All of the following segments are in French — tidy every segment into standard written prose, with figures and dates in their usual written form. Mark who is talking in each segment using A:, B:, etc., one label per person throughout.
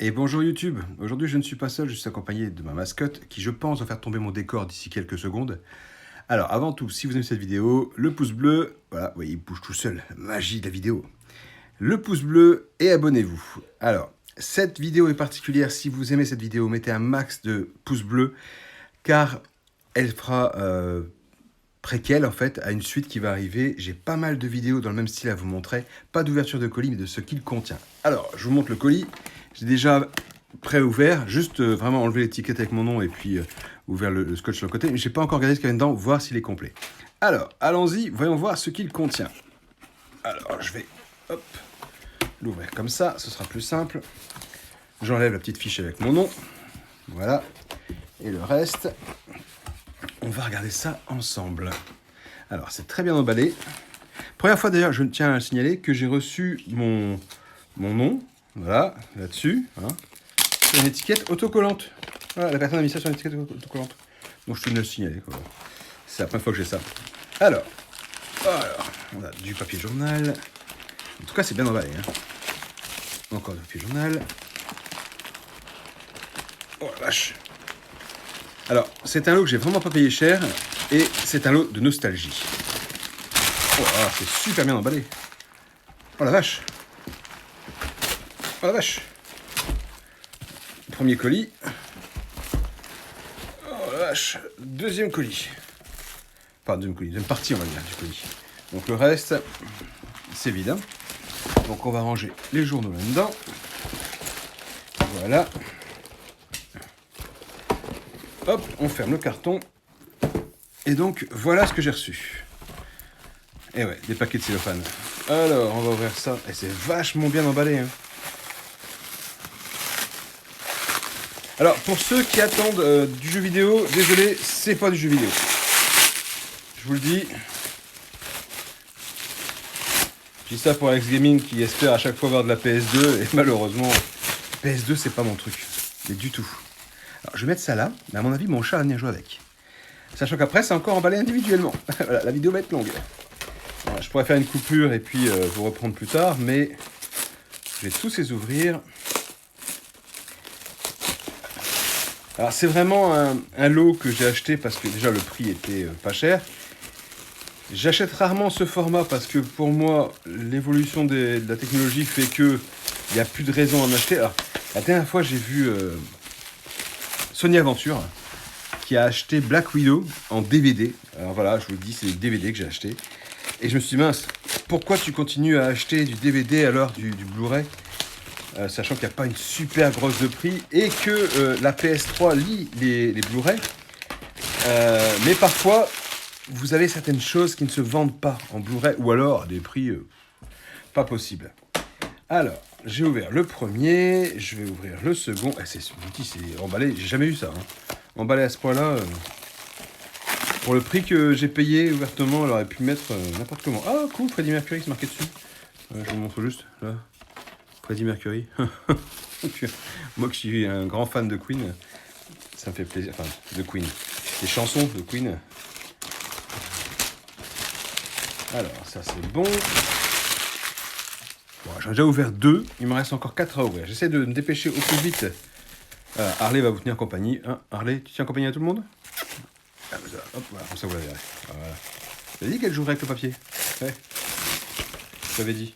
A: Et bonjour YouTube, aujourd'hui je ne suis pas seul, je suis accompagné de ma mascotte qui je pense va faire tomber mon décor d'ici quelques secondes. Alors avant tout, si vous aimez cette vidéo, le pouce bleu, voilà, vous voyez il bouge tout seul, la magie de la vidéo. Le pouce bleu et abonnez-vous. Alors, cette vidéo est particulière, si vous aimez cette vidéo, mettez un max de pouces bleus car elle fera préquel en fait à une suite qui va arriver. J'ai pas mal de vidéos dans le même style à vous montrer, pas d'ouverture de colis mais de ce qu'il contient. Alors, je vous montre le colis. J'ai déjà pré-ouvert, juste vraiment enlever l'étiquette avec mon nom et puis ouvert le scotch sur le côté. Mais j'ai pas encore regardé ce qu'il y a dedans, voir s'il est complet. Alors, allons-y, voyons voir ce qu'il contient. Alors, je vais l'ouvrir comme ça, ce sera plus simple. J'enlève la petite fiche avec mon nom. Voilà. Et le reste, on va regarder ça ensemble. Alors, c'est très bien emballé. Première fois d'ailleurs, je tiens à signaler que j'ai reçu mon nom. Voilà, là-dessus, hein, sur une étiquette autocollante. Voilà, la personne a mis ça sur une étiquette autocollante. Donc je tenais à le signaler, quoi. C'est la première fois que j'ai ça. Alors, on a du papier journal. En tout cas, c'est bien emballé. Hein. Encore du papier journal. Oh la vache. Alors, c'est un lot que j'ai vraiment pas payé cher. Et c'est un lot de nostalgie. Oh, c'est super bien emballé. Oh la vache. Oh la vache. Premier colis. Oh la vache. Deuxième colis. Enfin, deuxième partie, on va dire, du colis. Donc le reste, c'est vide. Hein. Donc on va ranger les journaux là-dedans. Voilà. Hop, on ferme le carton. Et donc, voilà ce que j'ai reçu. Et ouais, des paquets de cellophane. Alors, on va ouvrir ça. Et c'est vachement bien emballé, hein. Alors, pour ceux qui attendent du jeu vidéo, désolé, c'est pas du jeu vidéo. Je vous le dis. Je dis ça pour Alex Gaming qui espère à chaque fois avoir de la PS2. Et malheureusement, PS2, c'est pas mon truc. Mais du tout. Alors, je vais mettre ça là. Mais à mon avis, mon chat va venir jouer avec. Sachant qu'après, c'est encore emballé individuellement. Voilà, la vidéo va être longue. Alors, je pourrais faire une coupure et puis vous reprendre plus tard. Mais je vais tous les ouvrir. Alors c'est vraiment un lot que j'ai acheté parce que déjà le prix était pas cher. J'achète rarement ce format parce que pour moi l'évolution de la technologie fait que il n'y a plus de raison d'en acheter. Alors la dernière fois j'ai vu Sony Aventure qui a acheté Black Widow en DVD. Alors voilà, je vous le dis, c'est des DVD que j'ai acheté. Et je me suis dit mince, pourquoi tu continues à acheter du DVD à l'heure du Blu-ray sachant qu'il n'y a pas une super grosse de prix et que la PS3 lit les Blu-ray. Mais parfois, vous avez certaines choses qui ne se vendent pas en Blu-ray ou alors à des prix pas possibles. Alors, j'ai ouvert le premier, je vais ouvrir le second. C'est emballé, j'ai jamais vu ça. Hein. Emballé à ce point-là, pour le prix que j'ai payé ouvertement, elle aurait pu mettre n'importe comment. Ah, cool, Freddie Mercury, c'est marqué dessus. Je vous montre juste, là. Freddie Mercury. Moi qui suis un grand fan de Queen, ça me fait plaisir. Enfin, de Queen. Les chansons de Queen. Alors, ça c'est bon. J'en ai déjà ouvert 2. Il me reste encore 4 à ouvrir. J'essaie de me dépêcher au plus vite. Harley va vous tenir compagnie. Hein, Harley, tu tiens compagnie à tout le monde? Hop, voilà, comme ça vous la verrez. Voilà. T'as dit qu'elle jouerait avec le papier? Ouais. Je t'avais dit.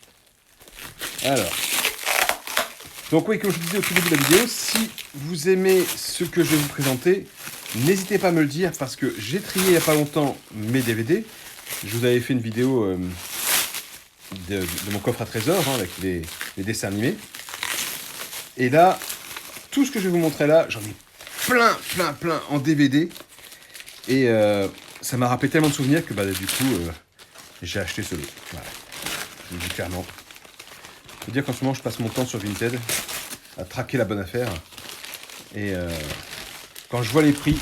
A: Alors. Donc oui, comme je vous disais au tout début de la vidéo, si vous aimez ce que je vais vous présenter, n'hésitez pas à me le dire parce que j'ai trié il n'y a pas longtemps mes DVD. Je vous avais fait une vidéo de mon coffre à trésors hein, avec les dessins animés. Et là, tout ce que je vais vous montrer là, j'en ai plein en DVD. Et ça m'a rappelé tellement de souvenirs que du coup, j'ai acheté ce lot. Voilà. Je vous dis clairement. Je veux dire qu'en ce moment, je passe mon temps sur Vinted à traquer la bonne affaire. Et quand je vois les prix,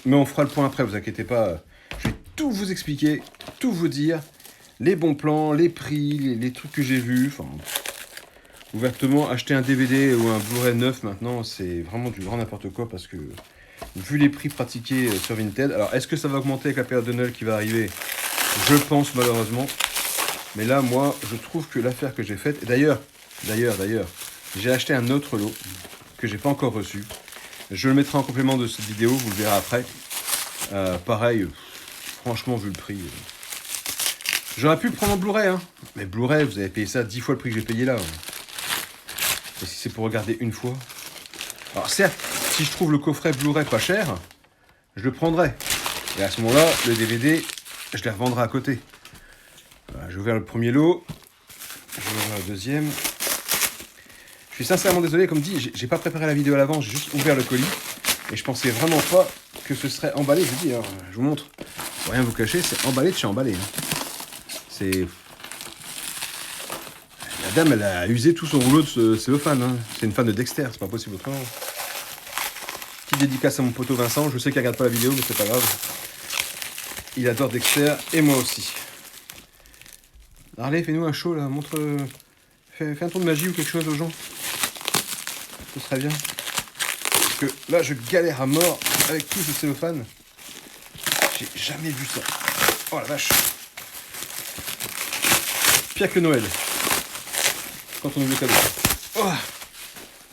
A: mais on fera le point après, vous inquiétez pas. Je vais tout vous expliquer, tout vous dire. Les bons plans, les prix, les trucs que j'ai vus. Enfin, ouvertement, acheter un DVD ou un Blu-ray neuf maintenant, c'est vraiment du grand n'importe quoi parce que vu les prix pratiqués sur Vinted. Alors, est-ce que ça va augmenter avec la période de Noël qui va arriver? Je pense malheureusement. Mais là, moi, je trouve que l'affaire que j'ai faite... Et d'ailleurs, j'ai acheté un autre lot que j'ai pas encore reçu. Je le mettrai en complément de cette vidéo, vous le verrez après. Pareil, franchement, vu le prix... J'aurais pu le prendre en Blu-ray, hein. Mais Blu-ray, vous avez payé ça 10 fois le prix que j'ai payé là. Et si c'est pour regarder une fois... Alors certes, si je trouve le coffret Blu-ray pas cher, je le prendrai. Et à ce moment-là, le DVD, je les revendrai à côté. Voilà, j'ai ouvert le premier lot. Je vais ouvrir le deuxième. Je suis sincèrement désolé, comme dit, j'ai pas préparé la vidéo à l'avance, j'ai juste ouvert le colis. Et je pensais vraiment pas que ce serait emballé. Je vous dis, alors, je vous montre. Pour rien vous cacher, c'est emballé de chez emballé. Hein. C'est... La dame, elle a usé tout son rouleau de cellophane. Hein. C'est une fan de Dexter, c'est pas possible autrement. Petite dédicace à mon poteau Vincent. Je sais qu'il regarde pas la vidéo, mais c'est pas grave. Il adore Dexter, et moi aussi. Harley, fais-nous un show là, montre... Fais un tour de magie ou quelque chose aux gens. Ce serait bien. Parce que là, je galère à mort avec tout ce cellophane. J'ai jamais vu ça. Oh la vache. Pire que Noël. Quand on ouvre le cadeau. Oh.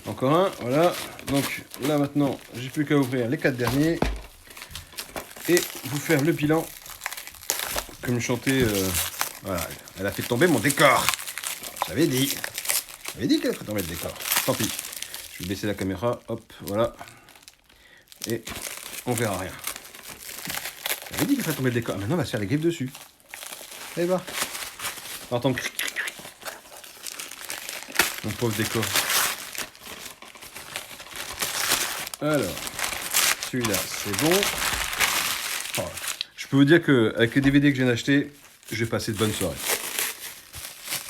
A: Encore un, voilà. Donc là maintenant, j'ai plus qu'à ouvrir les 4 derniers. Et vous faire le bilan. Comme chantait... voilà, elle a fait tomber mon décor. J'avais dit. J'avais dit qu'elle ferait tomber le décor. Tant pis. Je vais baisser la caméra. Hop, voilà. Et on verra rien. J'avais dit qu'elle ferait tomber le décor. Maintenant, on va se faire les griffes dessus. Allez voir. On entend cric, cric, cric. Mon pauvre décor. Alors, celui-là, c'est bon. Oh, je peux vous dire qu'avec les DVD que je viens d'acheter, je vais passer de bonnes soirées.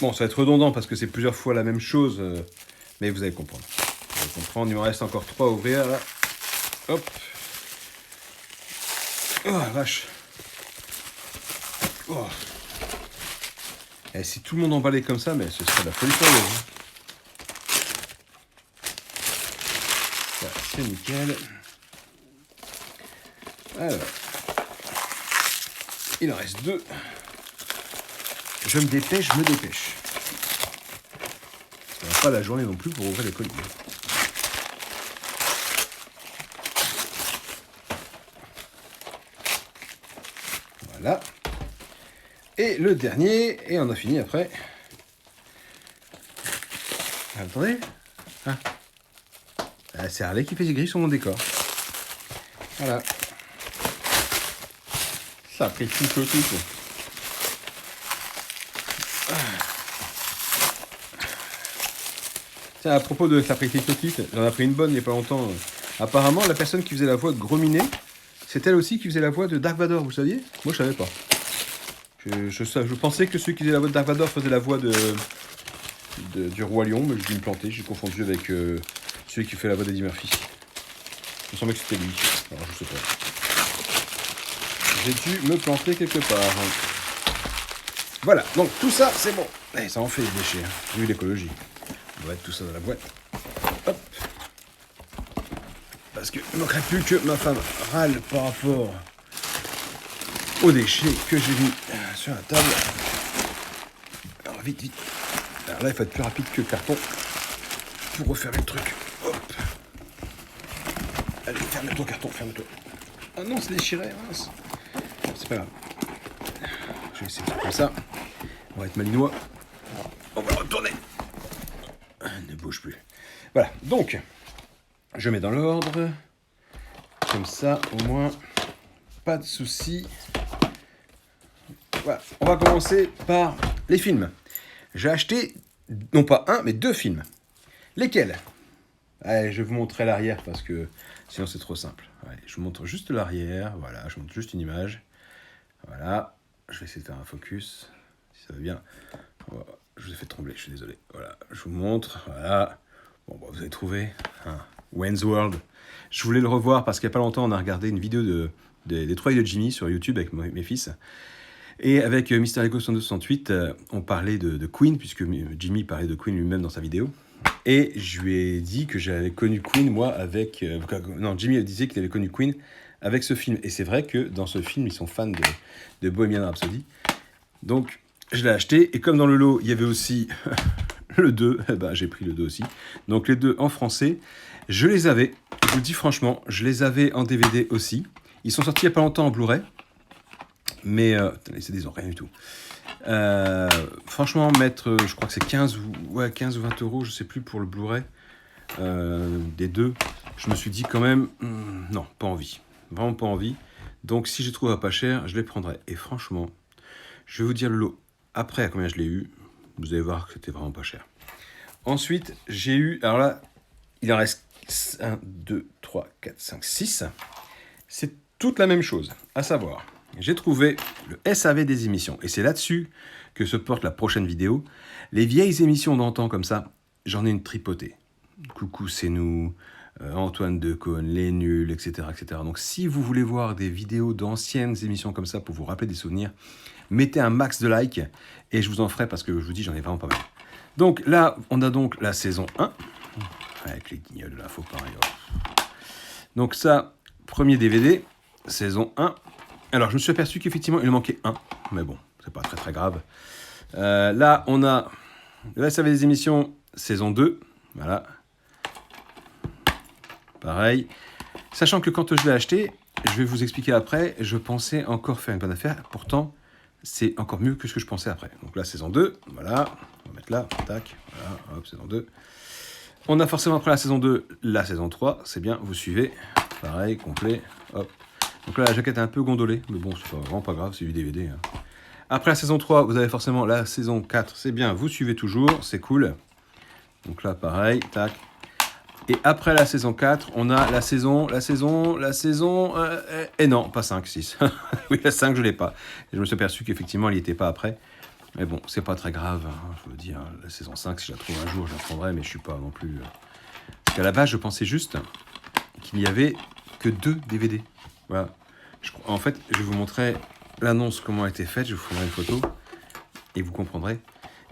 A: Bon, ça va être redondant parce que c'est plusieurs fois la même chose, mais vous allez comprendre. Vous allez comprendre, il m'en reste encore 3 à ouvrir, là. Hop. Oh, la vache. Oh. Et si tout le monde emballait comme ça, mais ce serait de la folie furieuse. Ça, c'est nickel. Alors. Il en reste 2. Je me dépêche, je me dépêche. On n'a pas la journée non plus pour ouvrir les colis. Voilà. Et le dernier, et on a fini après. Ah, attendez. Ah. Ah, c'est Harley qui fait ses grilles sur mon décor. Voilà. Ça a pris tout le tout. Tiens, à propos de Sapristi Petite, j'en ai pris une bonne il n'y a pas longtemps. Apparemment, la personne qui faisait la voix de Gros Minet, c'est elle aussi qui faisait la voix de Dark Vador, vous saviez? Moi, je savais pas. Je pensais que celui qui faisait la voix de Dark Vador faisait la voix du Roi Lion, mais j'ai dû me planter, j'ai confondu avec celui qui fait la voix d'Eddie Murphy. Il me semblait que c'était lui. Alors, je sais pas. J'ai dû me planter quelque part. Voilà, donc tout ça, c'est bon. Eh, ça en fait des déchets, hein. Vu l'écologie. On va mettre tout ça dans la boîte. Hop. Parce qu'il ne manquerait plus que ma femme râle par rapport aux déchets que j'ai mis sur la table. Alors vite, vite. Alors là, il faut être plus rapide que le carton pour refermer le truc. Hop. Allez, ferme ton carton, ferme-toi. Ah non, c'est déchiré, mince. C'est pas grave. Je vais essayer de faire comme ça. On va être malinois. On va retourner. Ne bouge plus. Voilà, donc, je mets dans l'ordre. Comme ça, au moins, pas de soucis. Voilà, on va commencer par les films. J'ai acheté, non pas un, mais 2 films. Lesquels? Allez, je vais vous montrer l'arrière parce que sinon c'est trop simple. Allez, je vous montre juste l'arrière. Voilà, je vous montre juste une image. Voilà, je vais essayer de faire un focus, si ça va bien. Je vous ai fait trembler, je suis désolé. Voilà, je vous montre, voilà. Bon, bah, vous avez trouvé, hein, Wayne's World. Je voulais le revoir parce qu'il n'y a pas longtemps, on a regardé une vidéo des trouvailles de Jimmy sur YouTube avec mes fils. Et avec Mister Lego 6268, on parlait de Queen, puisque Jimmy parlait de Queen lui-même dans sa vidéo. Et je lui ai dit que j'avais connu Queen, moi, avec... non, Jimmy disait qu'il avait connu Queen avec ce film. Et c'est vrai que dans ce film, ils sont fans de Bohemian Rhapsody. Donc, je l'ai acheté. Et comme dans le lot, il y avait aussi le 2, eh ben, j'ai pris le 2 aussi. Donc, les deux en français. Je les avais, je vous le dis franchement, je les avais en DVD aussi. Ils sont sortis il n'y a pas longtemps en Blu-ray. Mais les CD, ils n'ont rien du tout. Franchement, mettre, je crois que c'est 15 ou 20 €, je sais plus, pour le Blu-ray des deux, je me suis dit quand même, non, pas envie. Vraiment pas envie. Donc si je trouve à pas cher, je les prendrai. Et franchement, je vais vous dire le lot après à combien je l'ai eu. Vous allez voir que c'était vraiment pas cher. Ensuite, j'ai eu, alors là, il en reste 1, 2, 3, 4, 5, 6. C'est toute la même chose, à savoir, j'ai trouvé le SAV des émissions. Et c'est là-dessus que se porte la prochaine vidéo. Les vieilles émissions d'antan comme ça, j'en ai une tripotée. Coucou, c'est nous, Antoine Decaune, Les Nuls, etc., etc. Donc si vous voulez voir des vidéos d'anciennes émissions comme ça pour vous rappeler des souvenirs, mettez un max de likes et je vous en ferai parce que je vous dis, j'en ai vraiment pas mal. Donc là, on a donc la saison 1, avec les guignols de l'info pareil. Donc ça, premier DVD, saison 1. Alors je me suis aperçu qu'effectivement il manquait un, mais bon, c'est pas très très grave. Là, on a le SAV des émissions, saison 2, voilà. Pareil. Sachant que quand je l'ai acheté, je vais vous expliquer après, je pensais encore faire une bonne affaire. Pourtant, c'est encore mieux que ce que je pensais après. Donc là, saison 2, voilà. On va mettre là, tac, voilà, hop, saison 2. On a forcément après la saison 2, la saison 3. C'est bien, vous suivez. Pareil, complet, hop. Donc là, la jaquette est un peu gondolée, mais bon, c'est vraiment pas grave, c'est du DVD. Hein. Après la saison 3, vous avez forcément la saison 4. C'est bien, vous suivez toujours, c'est cool. Donc là, pareil, tac. Et après la saison 4, on a la saison... et non, pas 5, 6. Oui, la 5, je ne l'ai pas. Et je me suis aperçu qu'effectivement, elle n'y était pas après. Mais bon, c'est pas très grave. Hein, je veux dire, la saison 5, si je la trouve un jour, je la prendrai, mais je ne suis pas non plus... Parce qu'à la base, je pensais juste qu'il n'y avait que 2 DVD. Voilà. En fait, je vais vous montrer l'annonce, comment a été faite. Je vous ferai une photo et vous comprendrez.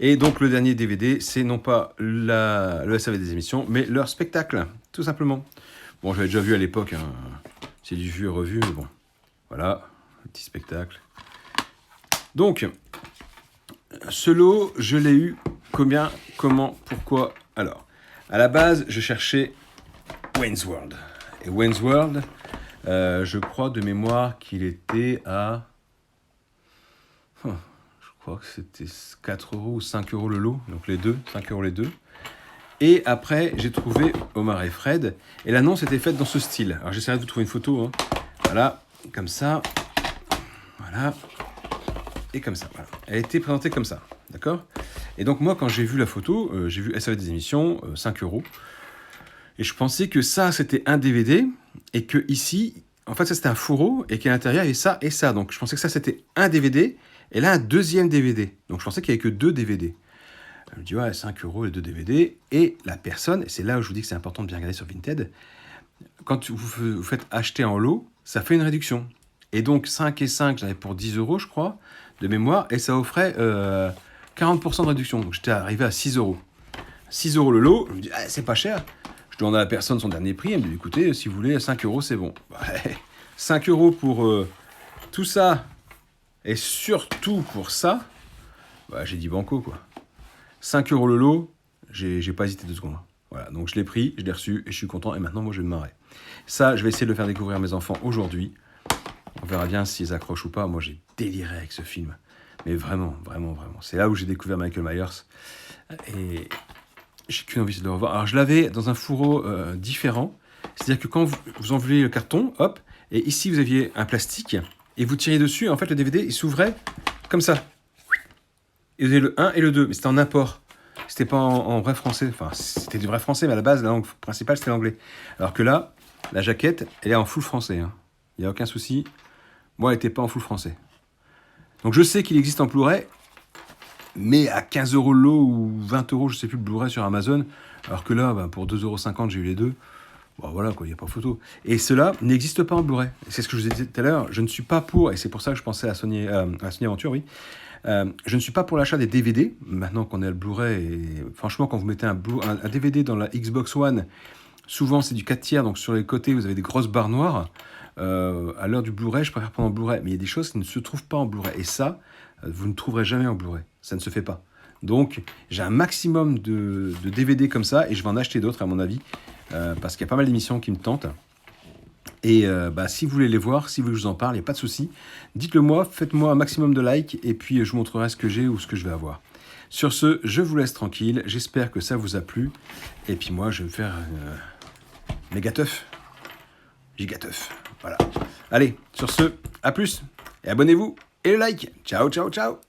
A: Et donc, le dernier DVD, c'est non pas le SAV des émissions, mais leur spectacle, tout simplement. Bon, j'avais déjà vu à l'époque, hein, c'est du vu et revu, mais bon. Voilà, un petit spectacle. Donc, ce lot, je l'ai eu combien, comment, pourquoi? Alors, à la base, je cherchais Wayne's World. Et Wayne's World, je crois de mémoire qu'il était à... Je crois que c'était 4 € ou 5 € le lot, donc les deux, 5 € les deux. Et après, j'ai trouvé Omar et Fred, et l'annonce était faite dans ce style. Alors j'essaierai de vous trouver une photo, hein. Voilà, comme ça, voilà, et comme ça, voilà. Elle a été présentée comme ça, d'accord? Et donc moi, quand j'ai vu la photo, j'ai vu SAV des émissions, 5 €, et je pensais que ça, c'était un DVD, et que ici, en fait, ça c'était un fourreau, et qu'à l'intérieur, il y avait ça et ça. Donc je pensais que ça, c'était un DVD, et là, un deuxième DVD. Donc, je pensais qu'il n'y avait que 2 DVD. Je me dis, ouais, 5 € et 2 DVD. Et la personne, et c'est là où je vous dis que c'est important de bien regarder sur Vinted, quand vous faites acheter en lot, ça fait une réduction. Et donc, 5 et 5, j'en avais pour 10 € je crois, de mémoire, et ça offrait 40% de réduction. Donc, j'étais arrivé à 6 €. 6 € le lot, je me dis, ah, c'est pas cher. Je demande à la personne son dernier prix, elle me dit, écoutez, si vous voulez, 5 € c'est bon. Ouais, 5 € pour tout ça. Et surtout pour ça, bah, j'ai dit banco, quoi. 5 € le lot, j'ai pas hésité 2 secondes. Voilà, donc je l'ai pris, je l'ai reçu, et je suis content, et maintenant, moi, je vais me marrer. Ça, je vais essayer de le faire découvrir à mes enfants aujourd'hui. On verra bien s'ils accrochent ou pas. Moi, j'ai déliré avec ce film. Mais vraiment, vraiment, vraiment. C'est là où j'ai découvert Michael Myers. Et j'ai qu'une envie, c'est de le revoir. Alors, je l'avais dans un fourreau différent. C'est-à-dire que quand vous enlevez le carton, hop, et ici, vous aviez un plastique, et vous tiriez dessus, en fait, le DVD, il s'ouvrait comme ça. Et vous avez le 1 et le 2, mais c'était en import. C'était pas en vrai français. Enfin, c'était du vrai français, mais à la base, la langue principale, c'était l'anglais. Alors que là, la jaquette, elle est en full français. Hein. Il n'y a aucun souci. Moi, elle n'était pas en full français. Donc, je sais qu'il existe en Blu-ray, mais à 15 € le lot ou 20 €, je sais plus, le Blu-ray sur Amazon. Alors que là, bah, pour 2,50 €, j'ai eu les deux. Bon, voilà, quoi, il n'y a pas photo. Et cela n'existe pas en Blu-ray. C'est ce que je vous ai dit tout à l'heure. Je ne suis pas pour, et c'est pour ça que je pensais à Sony Aventure, oui. Je ne suis pas pour l'achat des DVD, maintenant qu'on est à le Blu-ray. Et franchement, quand vous mettez un DVD dans la Xbox One, souvent c'est du 4/3, donc sur les côtés, vous avez des grosses barres noires. À l'heure du Blu-ray, je préfère prendre en Blu-ray. Mais il y a des choses qui ne se trouvent pas en Blu-ray. Et ça, vous ne trouverez jamais en Blu-ray. Ça ne se fait pas. Donc, j'ai un maximum de DVD comme ça, et je vais en acheter d'autres, à mon avis. parce qu'il y a pas mal d'émissions qui me tentent. Et si vous voulez les voir, si vous voulez que je vous en parle, il n'y a pas de souci. Dites-le moi, faites-moi un maximum de likes, et puis je vous montrerai ce que j'ai ou ce que je vais avoir. Sur ce, je vous laisse tranquille, j'espère que ça vous a plu. Et puis moi, je vais me faire méga teuf. Giga teuf. Voilà. Allez, sur ce, à plus. Et abonnez-vous. Et le like. Ciao, ciao, ciao.